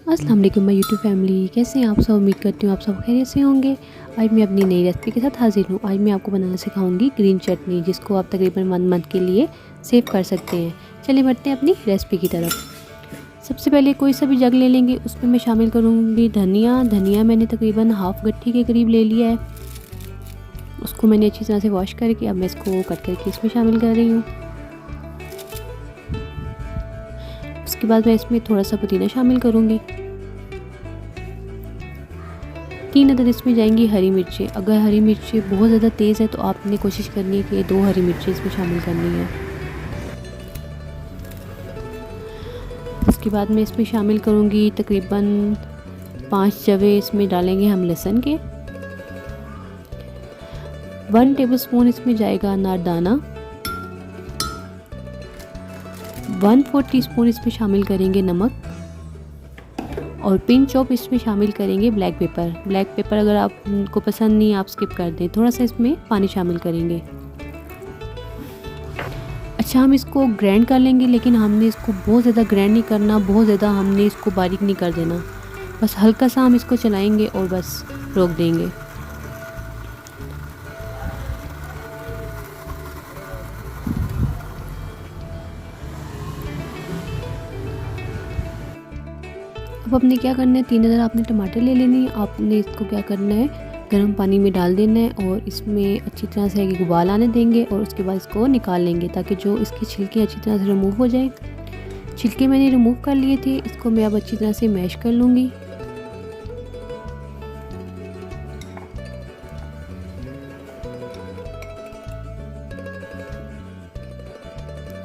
अस्सलाम वालेकुम my YouTube family, कैसे हैं आप सब। उम्मीद करती हूँ आप सब खैरियत से होंगे। आज मैं अपनी नई रेसिपी के साथ हाजिर हूँ। आज मैं आपको बनाना सिखाऊंगी ग्रीन चटनी, जिसको आप तकरीबन 1 मंथ के लिए सेव कर सकते हैं। चलिए बढ़ते हैं अपनी रेसिपी की तरफ। सबसे पहले कोई सा भी जग ले लेंगे, उसमें मैं शामिल करूँगी धनिया मैंने तकरीबन हाफ गट्ठी के करीब ले लिया है। उसको मैंने अच्छी तरह से वॉश करके अब मैं इसको कट करके इसमें शामिल कर रही हूँ। उसके बाद मैं इसमें थोड़ा सा पुदीना शामिल करूँगी। 3 अदद इसमें जाएंगी हरी मिर्चें। अगर हरी मिर्चें बहुत ज़्यादा तेज़ है तो आपने कोशिश करनी है कि 2 हरी मिर्चें इसमें शामिल करनी है। उसके बाद मैं इसमें शामिल करूँगी तकरीबन 5 जवे इसमें डालेंगे हम लहसुन के। 1 टेबलस्पून इसमें जाएगा अनारदाना। 1/4 टीस्पून इसमें शामिल करेंगे नमक और पिंच ऑफ इसमें शामिल करेंगे ब्लैक पेपर अगर आपको पसंद नहीं आप स्किप कर दें। थोड़ा सा इसमें पानी शामिल करेंगे। अच्छा, हम इसको ग्राइंड कर लेंगे, लेकिन हमने इसको बहुत ज़्यादा ग्राइंड नहीं करना, बहुत ज़्यादा हमने इसको बारीक नहीं कर देना। बस हल्का सा हम इसको चलाएंगे और बस रोक देंगे। अब आपने क्या करना है, 3 अदर आपने टमाटर ले लेनी है। आपने इसको क्या करना है, गर्म पानी में डाल देना है और इसमें अच्छी तरह से एक उबाल आने देंगे और उसके बाद इसको निकाल लेंगे ताकि जो इसके छिलके अच्छी तरह से रिमूव हो जाए। छिलके मैंने रिमूव कर लिए थे, इसको मैं अब अच्छी तरह से मैश कर लूँगी।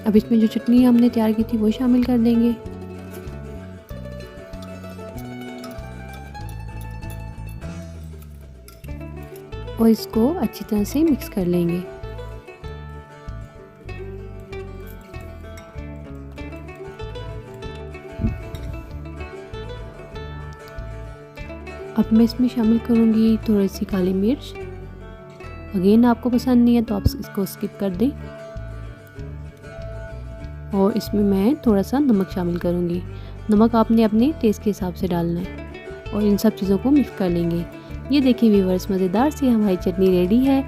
अब इसमें जो चटनी हमने तैयार की थी वो शामिल कर देंगे। और इसको अच्छी तरह से मिक्स कर लेंगे। अब मैं इसमें शामिल करूँगी थोड़ी सी काली मिर्च। अगेन आपको पसंद नहीं है तो आप इसको स्किप कर दें। और इसमें मैं थोड़ा सा नमक शामिल करूँगी। नमक आपने अपने टेस्ट के हिसाब से डालना है और इन सब चीज़ों को मिक्स कर लेंगे। ये देखिए व्यूअर्स, मज़ेदार सी हमारी चटनी रेडी है।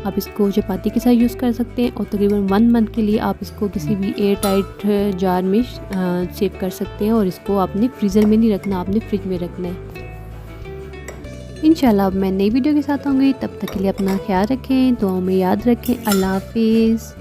आप इसको चपाती के साथ यूज़ कर सकते हैं और तकरीबन 1 मंथ के लिए आप इसको किसी भी एयर टाइट जार में सेव कर सकते हैं। और इसको आपने फ्रीज़र में नहीं रखना, आपने फ्रिज में रखना है। इंशाल्लाह अब मैं नई वीडियो के साथ आऊँगी, तब तक के लिए अपना ख्याल रखें, दुआओं में याद रखें। अल्लाह हाफिज़।